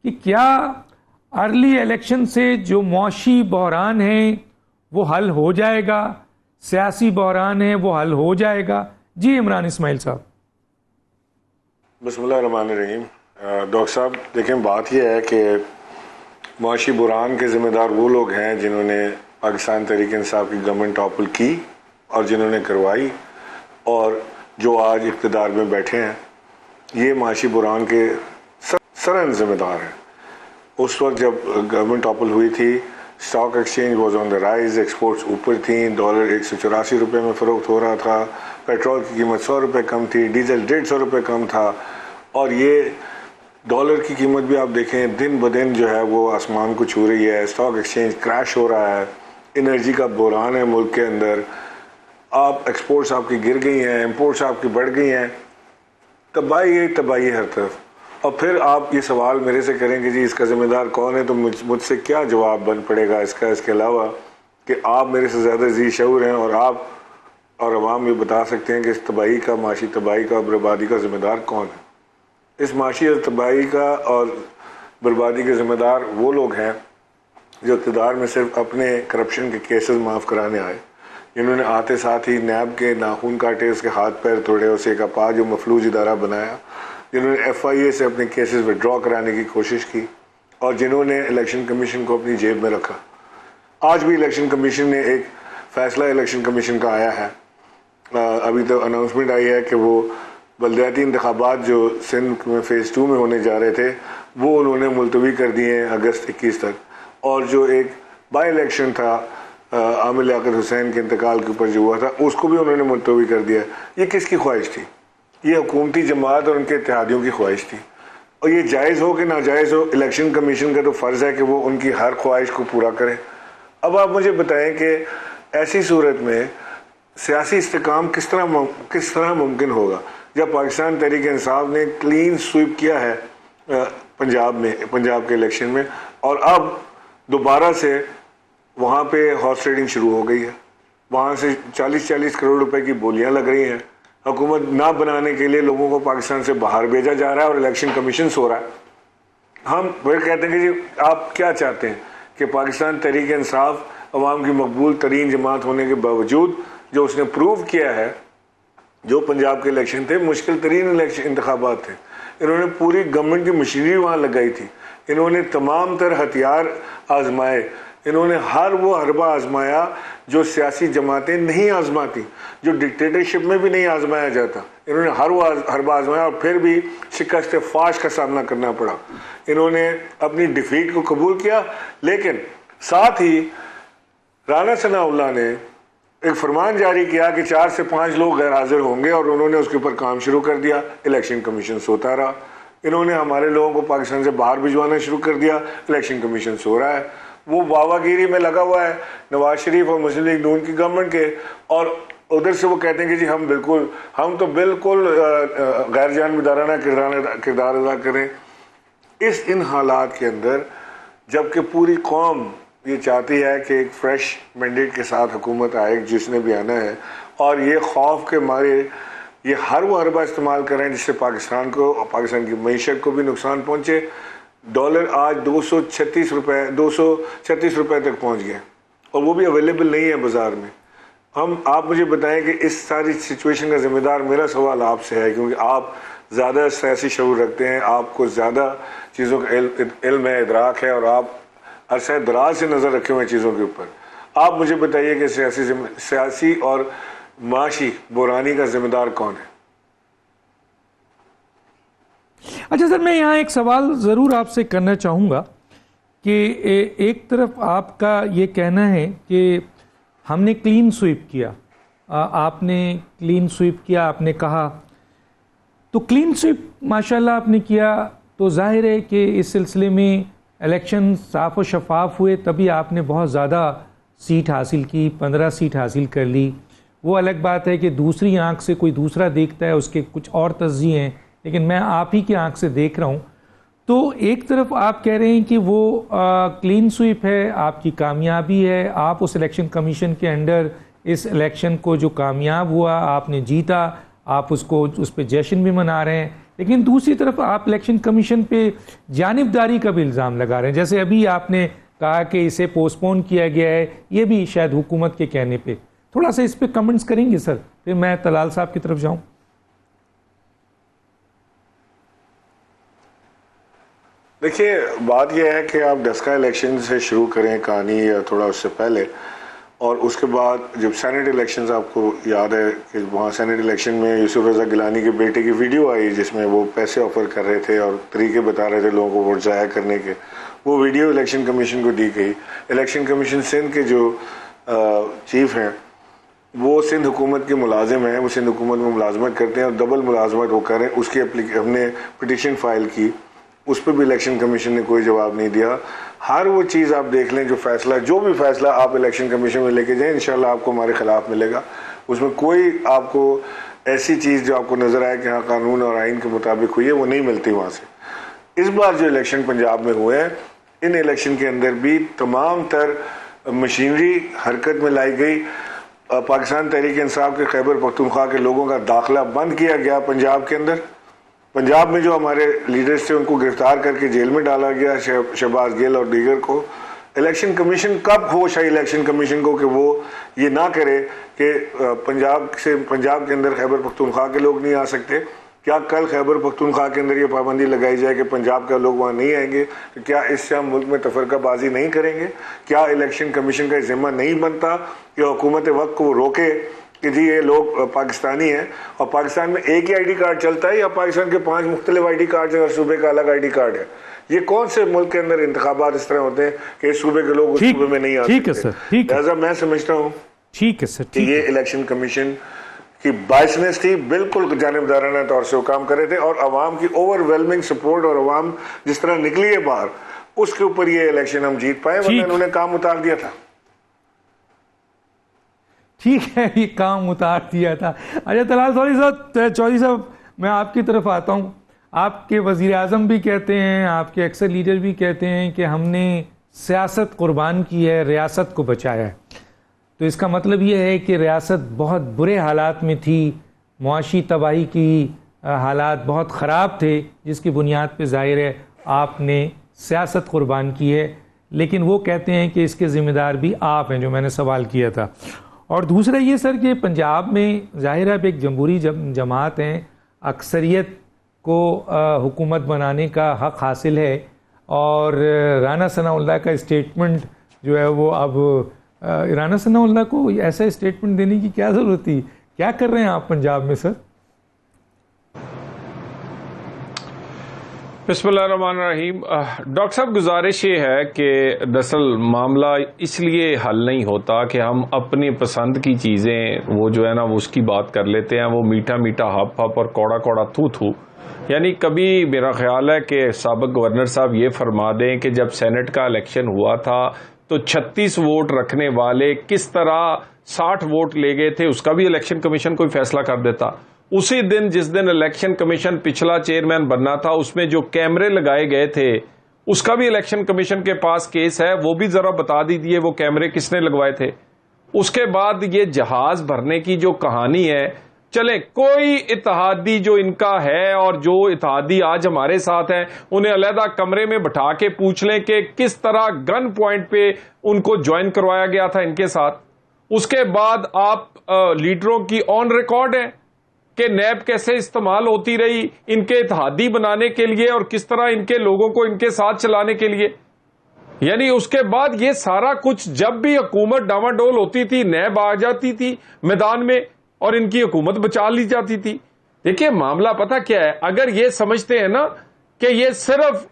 کہ کیا early election سے جو معاشی بحران ہے وہ حل ہو جائے گا، سیاسی بحران ہے وہ حل ہو جائے گا؟ جی عمران اسماعیل صاحب۔ بسم اللہ الرحمن الرحیم۔ ڈاکٹر صاحب دیکھیں، بات یہ ہے کہ معاشی بحران کے ذمہ دار وہ لوگ ہیں جنہوں نے پاکستان تحریک انصاف کی گورنمنٹ ٹاپل کی اور جنہوں نے کروائی، اور جو آج اقتدار میں بیٹھے ہیں یہ معاشی بحران کے سرن ذمہ دار ہیں۔ اس وقت جب گورنمنٹ ٹاپل ہوئی تھی، stock exchange was on the rise, exports اوپر تھیں، ڈالر 184 روپے میں فروخت ہو رہا تھا، پیٹرول کی قیمت 100 روپے کم تھی، ڈیزل 150 روپے کم تھا، اور یہ ڈالر کی قیمت بھی آپ دیکھیں دن بدن جو ہے وہ آسمان کو چھو رہی ہے، اسٹاک ایکسچینج کریش ہو رہا ہے، انرجی کا بحران ہے ملک کے اندر، آپ ایکسپورٹس آپ کی گر گئی ہیں، امپورٹس آپ کی بڑھ گئی ہیں، تباہی ہر طرف۔ اور پھر آپ یہ سوال میرے سے کریں کہ جی اس کا ذمہ دار کون ہے، تو مجھ سے کیا جواب بن پڑے گا اس کے علاوہ کہ آپ میرے سے زیادہ ذی شعور ہیں، اور آپ اور عوام یہ بتا سکتے ہیں کہ اس تباہی کا، معاشی تباہی کا، بربادی کا ذمہ دار کون ہے۔ اس معاشی تباہی کا اور بربادی کے ذمہ دار وہ لوگ ہیں جو اقتدار میں صرف اپنے کرپشن کے کیسز معاف کرانے آئے، جنہوں نے آتے ساتھ ہی نیب کے ناخن کاٹے، اس کے ہاتھ پیر توڑے، اسے ایک اپاہج و مفلوج ادارہ بنایا، جنہوں نے ایف آئی اے سے اپنے کیسز وڈرا کرانے کی کوشش کی، اور جنہوں نے الیکشن کمیشن کو اپنی جیب میں رکھا۔ آج بھی الیکشن کمیشن نے ایک فیصلہ الیکشن کمیشن کا آیا ہے، ابھی تو اناؤنسمنٹ آئی ہے کہ وہ بلدیاتی انتخابات جو سندھ میں فیز 2 میں ہونے جا رہے تھے وہ انہوں نے ملتوی کر دیے ہیں اگست 21 تک، اور جو ایک بائی الیکشن تھا عامر لیاقت حسین کے انتقال کے اوپر جو ہوا تھا اس کو بھی انہوں نے ملتوی کر دیا۔ یہ کس کی خواہش تھی؟ یہ حکومتی جماعت اور ان کے اتحادیوں کی خواہش تھی، اور یہ جائز ہو کہ ناجائز ہو، الیکشن کمیشن کا تو فرض ہے کہ وہ ان کی ہر خواہش کو پورا کرے۔ اب آپ مجھے بتائیں کہ ایسی صورت میں سیاسی استحکام کس طرح ممکن ہوگا جب پاکستان تحریک انصاف نے کلین سویپ کیا ہے پنجاب کے الیکشن میں، اور اب دوبارہ سے وہاں پہ ہارس ٹریڈنگ شروع ہو گئی ہے، وہاں سے 40 کروڑ روپے کی بولیاں لگ رہی ہیں، حکومت نہ بنانے کے لیے لوگوں کو پاکستان سے باہر بھیجا جا رہا ہے، اور الیکشن کمیشن سو رہا ہے۔ ہم پھر کہتے ہیں کہ جی آپ کیا چاہتے ہیں کہ پاکستان تحریک انصاف عوام کی مقبول ترین جماعت ہونے کے باوجود جو اس نے پروو کیا ہے، جو پنجاب کے الیکشن تھے مشکل ترین الیکشن انتخابات تھے، انہوں نے پوری گورنمنٹ کی مشینری وہاں لگائی تھی، انہوں نے تمام تر ہتھیار آزمائے، انہوں نے ہر وہ حربہ آزمایا جو سیاسی جماعتیں نہیں آزماتی، جو ڈکٹیٹرشپ میں بھی نہیں آزمایا جاتا، انہوں نے ہر وہ حربہ آزمایا، اور پھر بھی شکست فاش کا سامنا کرنا پڑا۔ انہوں نے اپنی ڈیفیٹ کو قبول کیا، لیکن ساتھ ہی رانا ثناء اللہ نے ایک فرمان جاری کیا کہ 4 سے 5 لوگ غیر حاضر ہوں گے، اور انہوں نے اس کے اوپر کام شروع کر دیا، الیکشن کمیشن سوتا رہا۔ انہوں نے ہمارے لوگوں کو پاکستان سے باہر بھجوانا شروع کر دیا، الیکشن کمیشن سو رہا ہے، وہ واوا گیری میں لگا ہوا ہے نواز شریف اور مسلم لیگ نون کی گورنمنٹ کے، اور ادھر سے وہ کہتے ہیں کہ جی ہم تو بالکل غیر جانبدارانہ کردار ادا کریں۔ ان حالات کے اندر جبکہ پوری قوم یہ چاہتی ہے کہ ایک فریش مینڈیٹ کے ساتھ حکومت آئے جس نے بھی آنا ہے، اور یہ خوف کے مارے یہ ہر وہ حربہ استعمال کریں جس سے پاکستان کو اور پاکستان کی معیشت کو بھی نقصان پہنچے۔ ڈالر آج 236 روپے تک پہنچ گیا، اور وہ بھی اویلیبل نہیں ہے بازار میں۔ آپ مجھے بتائیں کہ اس ساری سچویشن کا ذمہ دار، میرا سوال آپ سے ہے کیونکہ آپ زیادہ سیاسی شعور رکھتے ہیں، آپ کو زیادہ چیزوں کا علم ہے، ادراک ہے، اور آپ عرصہ دراز سے نظر رکھے ہوئے چیزوں کے اوپر، آپ مجھے بتائیے کہ سیاسی اور معاشی بحرانی کا ذمہ دار کون ہے؟ اچھا سر، میں یہاں ایک سوال ضرور آپ سے کرنا چاہوں گا کہ ایک طرف آپ کا یہ کہنا ہے کہ ہم نے کلین سویپ کیا، آپ نے کلین سویپ کیا، آپ نے کہا تو کلین سویپ ماشاءاللہ آپ نے کیا، تو ظاہر ہے کہ اس سلسلے میں الیکشن صاف و شفاف ہوئے، تبھی آپ نے بہت زیادہ سیٹ حاصل کی، 15 سیٹ حاصل کر لی۔ وہ الگ بات ہے کہ دوسری آنکھ سے کوئی دوسرا دیکھتا ہے، اس کے کچھ اور تجزیے ہیں، لیکن میں آپ ہی کی آنکھ سے دیکھ رہا ہوں۔ تو ایک طرف آپ کہہ رہے ہیں کہ وہ کلین سویپ ہے، آپ کی کامیابی ہے، آپ اس الیکشن کمیشن کے انڈر اس الیکشن کو جو کامیاب ہوا، آپ نے جیتا، آپ اس پہ جشن بھی منا رہے ہیں، لیکن دوسری طرف آپ الیکشن کمیشن پہ جانبداری کا بھی الزام لگا رہے ہیں. جیسے ابھی آپ نے کہا کہ اسے پوسٹ پون کیا گیا ہے, یہ بھی شاید حکومت کے کہنے پہ. تھوڑا سا اس پہ کمنٹس کریں گے سر, پھر میں طلال صاحب کی طرف جاؤں. دیکھیے بات یہ ہے کہ آپ ڈسکا الیکشن سے شروع کریں کہانی یا تھوڑا اس سے پہلے, اور اس کے بعد جب سینٹ الیکشنز, آپ کو یاد ہے کہ وہاں سینٹ الیکشن میں یوسف رضا گیلانی کے بیٹے کی ویڈیو آئی جس میں وہ پیسے آفر کر رہے تھے اور طریقے بتا رہے تھے لوگوں کو ووٹ ضائع کرنے کے. وہ ویڈیو الیکشن کمیشن کو دی گئی. الیکشن کمیشن سندھ کے جو چیف ہیں وہ سندھ حکومت کے ملازم ہیں, وہ سندھ حکومت میں ملازمت کرتے ہیں اور ڈبل ملازمت وہ کریں. اس کی ہم نے پٹیشن فائل کی, اس پہ بھی الیکشن کمیشن نے کوئی جواب نہیں دیا. ہر وہ چیز آپ دیکھ لیں جو فیصلہ, جو بھی فیصلہ آپ الیکشن کمیشن میں لے کے جائیں انشاءاللہ آپ کو ہمارے خلاف ملے گا. اس میں کوئی آپ کو ایسی چیز جو آپ کو نظر آئے کہ ہاں قانون اور آئین کے مطابق ہوئی ہے وہ نہیں ملتی وہاں سے. اس بار جو الیکشن پنجاب میں ہوئے ہیں, ان الیکشن کے اندر بھی تمام تر مشینری حرکت میں لائی گئی. پاکستان تحریک انصاف کے خیبر پختونخوا کے لوگوں کا داخلہ بند کیا گیا پنجاب کے اندر. پنجاب میں جو ہمارے لیڈرز تھے ان کو گرفتار کر کے جیل میں ڈالا گیا, شہباز گل اور دیگر کو. الیکشن کمیشن کب ہوش آئی الیکشن کمیشن کو کہ وہ یہ نہ کرے کہ پنجاب کے اندر خیبر پختونخوا کے لوگ نہیں آ سکتے؟ کیا کل خیبر پختونخوا کے اندر یہ پابندی لگائی جائے کہ پنجاب کا لوگ وہاں نہیں آئیں گے؟ کیا اس سے ہم ملک میں تفرقہ بازی نہیں کریں گے؟ کیا الیکشن کمیشن کا ذمہ نہیں بنتا کہ حکومت وقت کو وہ روکے کہ جی یہ لوگ پاکستانی ہیں اور پاکستان میں ایک ہی آئی ڈی کارڈ چلتا ہے یا پاکستان کے 5 مختلف آئی ڈی کارڈ ہیں اور صوبے کا الگ آئی ڈی کارڈ ہے؟ یہ کون سے ملک کے اندر انتخابات اس طرح ہوتے ہیں کہ اس صوبے کے لوگ اس صوبے میں نہیں آ سکتے؟ لہٰذا میں سمجھتا ہوں کہ یہ الیکشن کمیشن کی بائسنس تھی, بالکل جانبدارانہ طور سے وہ کام کر رہے تھے, اور عوام کی اوور ویلمنگ سپورٹ اور عوام جس طرح نکلی ہے باہر اس کے اوپر یہ الیکشن ہم جیت پائے, ورنہ انہوں نے کام اتار دیا تھا. ٹھیک ہے, یہ کام اتار دیا تھا. اچھا طلال چودھری صاحب میں آپ کی طرف آتا ہوں. آپ کے وزیر اعظم بھی کہتے ہیں, آپ کے اکثر لیڈر بھی کہتے ہیں کہ ہم نے سیاست قربان کی ہے, ریاست کو بچایا ہے. تو اس کا مطلب یہ ہے کہ ریاست بہت برے حالات میں تھی, معاشی تباہی کی حالات بہت خراب تھے, جس کی بنیاد پہ ظاہر ہے آپ نے سیاست قربان کی ہے. لیکن وہ کہتے ہیں کہ اس کے ذمہ دار بھی آپ ہیں, جو میں نے سوال کیا تھا. اور دوسرا یہ سر کہ پنجاب میں ظاہر ہے ایک جمہوری جماعت ہیں, اکثریت کو حکومت بنانے کا حق حاصل ہے, اور رانا ثناء اللہ کا اسٹیٹمنٹ جو ہے وہ اب رانا ثناء اللہ کو ایسا اسٹیٹمنٹ دینے کی کیا ضرورت تھی؟ کیا کر رہے ہیں آپ پنجاب میں سر؟ بسم اللہ الرحمن الرحیم. ڈاکٹر صاحب گزارش یہ ہے کہ دراصل معاملہ اس لیے حل نہیں ہوتا کہ ہم اپنی پسند کی چیزیں وہ جو ہے نا وہ اس کی بات کر لیتے ہیں, وہ میٹھا میٹھا ہپ ہپ اور کوڑا کوڑا تھو تھو. یعنی کبھی میرا خیال ہے کہ سابق گورنر صاحب یہ فرما دیں کہ جب سینٹ کا الیکشن ہوا تھا تو 36 ووٹ رکھنے والے کس طرح 60 ووٹ لے گئے تھے, اس کا بھی الیکشن کمیشن کوئی فیصلہ کر دیتا. اسی دن جس دن الیکشن کمیشن پچھلا چیئرمین بننا تھا اس میں جو کیمرے لگائے گئے تھے اس کا بھی الیکشن کمیشن کے پاس کیس ہے, وہ بھی ذرا بتا دیجیے وہ کیمرے کس نے لگوائے تھے. اس کے بعد یہ جہاز بھرنے کی جو کہانی ہے, چلیں کوئی اتحادی جو ان کا ہے اور جو اتحادی آج ہمارے ساتھ ہیں انہیں علیحدہ کمرے میں بٹھا کے پوچھ لیں کہ کس طرح گن پوائنٹ پہ ان کو جوائن کروایا گیا تھا ان کے ساتھ. اس کے بعد آپ لیڈروں کی آن ریکارڈ ہیں کہ نیب کیسے استعمال ہوتی رہی ان کے اتحادی بنانے کے لیے اور کس طرح ان کے لوگوں کو ان کے ساتھ چلانے کے لیے. یعنی اس کے بعد یہ سارا کچھ جب بھی حکومت ڈاواڈول ہوتی تھی نیب آ جاتی تھی میدان میں اور ان کی حکومت بچا لی جاتی تھی. دیکھیے معاملہ پتہ کیا ہے, اگر یہ سمجھتے ہیں نا کہ یہ صرف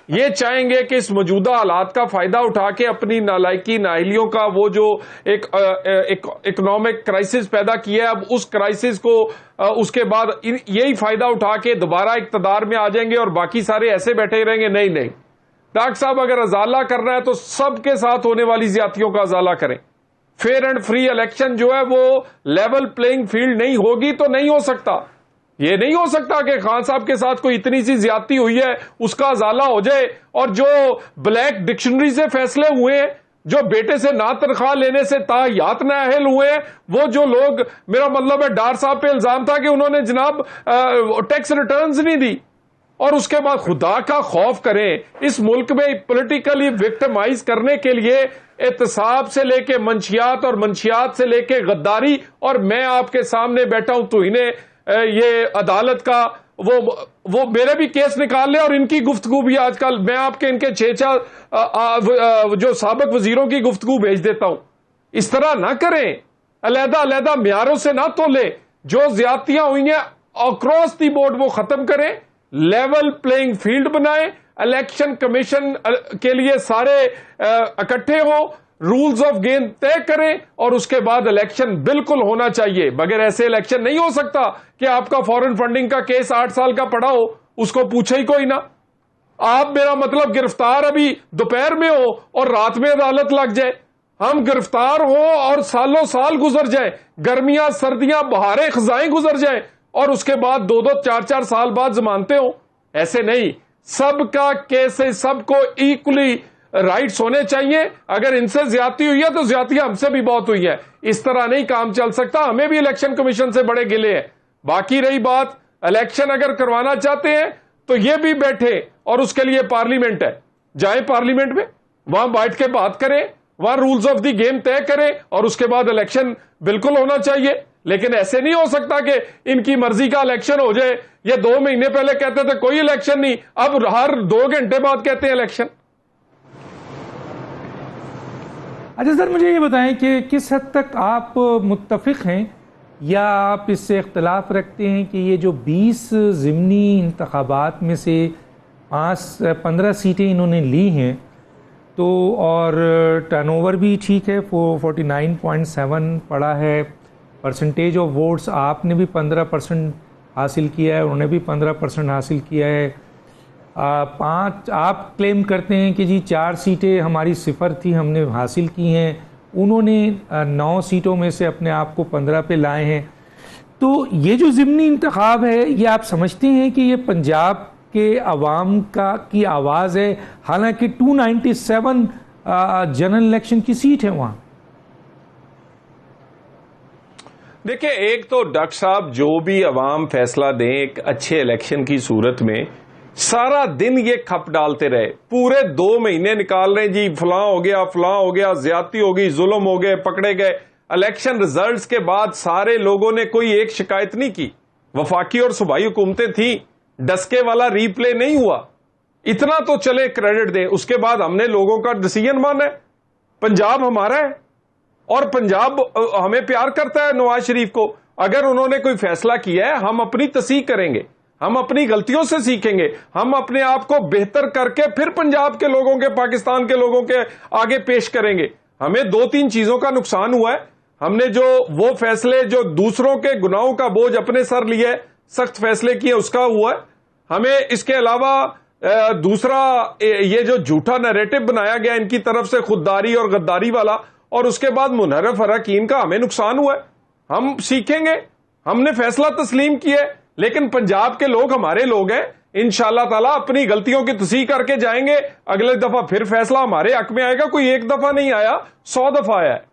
یہ چاہیں گے کہ اس موجودہ حالات کا فائدہ اٹھا کے اپنی نالائکی نااہلیوں کا وہ جو ایک اکنامک کرائسس پیدا کیا ہے, اب اس کرائسس کو اس کے بعد یہی فائدہ اٹھا کے دوبارہ اقتدار میں آ جائیں گے اور باقی سارے ایسے بیٹھے رہیں گے. نہیں نہیں ڈاکٹر صاحب, اگر ازالہ کرنا ہے تو سب کے ساتھ ہونے والی زیادتیوں کا ازالہ کریں. فیئر اینڈ فری الیکشن جو ہے وہ لیول پلینگ فیلڈ نہیں ہوگی تو نہیں ہو سکتا. یہ نہیں ہو سکتا کہ خان صاحب کے ساتھ کوئی اتنی سی زیادتی ہوئی ہے اس کا ازالہ ہو جائے, اور جو بلیک ڈکشنری سے فیصلے ہوئے ہیں, جو بیٹے سے نہ تنخواہ لینے سے تاحیات نااہل ہوئے ہیں, وہ جو لوگ, میرا مطلب ہے ڈار صاحب پہ الزام تھا کہ انہوں نے جناب ٹیکس ریٹرنز نہیں دی, اور اس کے بعد خدا کا خوف کریں. اس ملک میں پولیٹیکلی وکٹمائز کرنے کے لیے احتساب سے لے کے منشیات اور منشیات سے لے کے غداری, اور میں آپ کے سامنے بیٹھا ہوں تو انہیں یہ عدالت کا وہ میرے بھی کیس نکال لے, اور ان کی گفتگو بھی آج کل میں آپ کے ان کے 6 جو سابق وزیروں کی گفتگو بھیج دیتا ہوں. اس طرح نہ کریں, علیحدہ علیحدہ معیاروں سے نہ تولیں. جو زیادتیاں ہوئی ہیں اکراس دی بورڈ وہ ختم کریں, لیول پلئنگ فیلڈ بنائیں, الیکشن کمیشن کے لیے سارے اکٹھے ہوں, رولز آف گیم طے کریں, اور اس کے بعد الیکشن بالکل ہونا چاہیے. بغیر ایسے الیکشن نہیں ہو سکتا کہ آپ کا فورن فنڈنگ کا کیس 8 سال کا پڑا ہو, اس کو پوچھے ہی کوئی نہ. آپ میرا مطلب گرفتار ابھی دوپہر میں ہو اور رات میں عدالت لگ جائے. ہم گرفتار ہوں اور سالوں سال گزر جائیں, گرمیاں سردیاں بہاریں خزائیں گزر جائیں, اور اس کے بعد 2-2 4-4 سال بعد ضمانتیں ہوں. ایسے نہیں, سب کا کیس ہے, سب کو ایکولی رائٹس ہونے چاہیے. اگر ان سے زیادتی ہوئی ہے تو زیادتی ہم سے بھی بہت ہوئی ہے. اس طرح نہیں کام چل سکتا. ہمیں بھی الیکشن کمیشن سے بڑے گلے ہیں. باقی رہی بات, الیکشن اگر کروانا چاہتے ہیں تو یہ بھی بیٹھے, اور اس کے لیے پارلیمنٹ ہے, جائیں پارلیمنٹ میں, وہاں بیٹھ کے بات کریں, وہاں رولز آف دی گیم طے کریں, اور اس کے بعد الیکشن بالکل ہونا چاہیے. لیکن ایسے نہیں ہو سکتا کہ ان کی مرضی کا الیکشن ہو جائے. یہ 2 مہینے پہلے کہتے تھے کوئی الیکشن نہیں, اب ہر 2 گھنٹے بعد کہتے ہیں الیکشن. اچھا سر, مجھے یہ بتائیں کہ کس حد تک آپ متفق ہیں یا آپ اس سے اختلاف رکھتے ہیں کہ یہ جو 20 ضمنی انتخابات میں سے 15 سیٹیں انہوں نے لی ہیں, تو اور ٹرن اوور بھی ٹھیک ہے, 49.7 پڑا ہے, پرسنٹیج آف ووٹس آپ نے بھی 15% حاصل کیا ہے, انہوں نے بھی 15% حاصل کیا ہے. 5 آپ کلیم کرتے ہیں کہ جی 4 سیٹیں ہماری 0 تھی, ہم نے حاصل کی ہیں, انہوں نے 9 سیٹوں میں سے اپنے آپ کو 15 پہ لائے ہیں. تو یہ جو ضمنی انتخاب ہے, یہ آپ سمجھتے ہیں کہ یہ پنجاب کے عوام کی آواز ہے, حالانکہ 297 جنرل الیکشن کی سیٹ ہے وہاں؟ دیکھیں, ایک تو ڈاکٹر صاحب جو بھی عوام فیصلہ دیں ایک اچھے الیکشن کی صورت میں, سارا دن یہ کھپ ڈالتے رہے, پورے 2 مہینے نکال رہے, جی فلاں ہو گیا فلاں ہو گیا, زیادتی ہو گئی, ظلم ہو گئے, پکڑے گئے. الیکشن ریزلٹس کے بعد سارے لوگوں نے کوئی ایک شکایت نہیں کی. وفاقی اور صوبائی حکومتیں تھیں, ڈسکے والا ری پلے نہیں ہوا. اتنا تو چلے کریڈٹ دیں. اس کے بعد ہم نے لوگوں کا ڈیسیژن مانا ہے, پنجاب ہمارا ہے, اور پنجاب ہمیں پیار کرتا ہے نواز شریف کو. اگر انہوں نے کوئی فیصلہ کیا ہے, ہم اپنی تصحیح کریں گے, ہم اپنی غلطیوں سے سیکھیں گے, ہم اپنے آپ کو بہتر کر کے پھر پنجاب کے لوگوں کے, پاکستان کے لوگوں کے آگے پیش کریں گے. ہمیں 2-3 چیزوں کا نقصان ہوا ہے. ہم نے جو وہ فیصلے جو دوسروں کے گناہوں کا بوجھ اپنے سر لیے, سخت فیصلے کیے, اس کا ہوا ہے. ہمیں اس کے علاوہ دوسرا یہ جو جھوٹا نیریٹو بنایا گیا ان کی طرف سے, خودداری اور غداری والا, اور اس کے بعد منحرف اراکین کا ہمیں نقصان ہوا ہے. ہم سیکھیں گے, ہم نے فیصلہ تسلیم کیا ہے, لیکن پنجاب کے لوگ ہمارے لوگ ہیں. انشاءاللہ تعالیٰ اپنی غلطیوں کی تصحیح کر کے جائیں گے. اگلے دفعہ پھر فیصلہ ہمارے حق میں آئے گا. کوئی ایک دفعہ نہیں آیا, 100 دفعہ آیا ہے.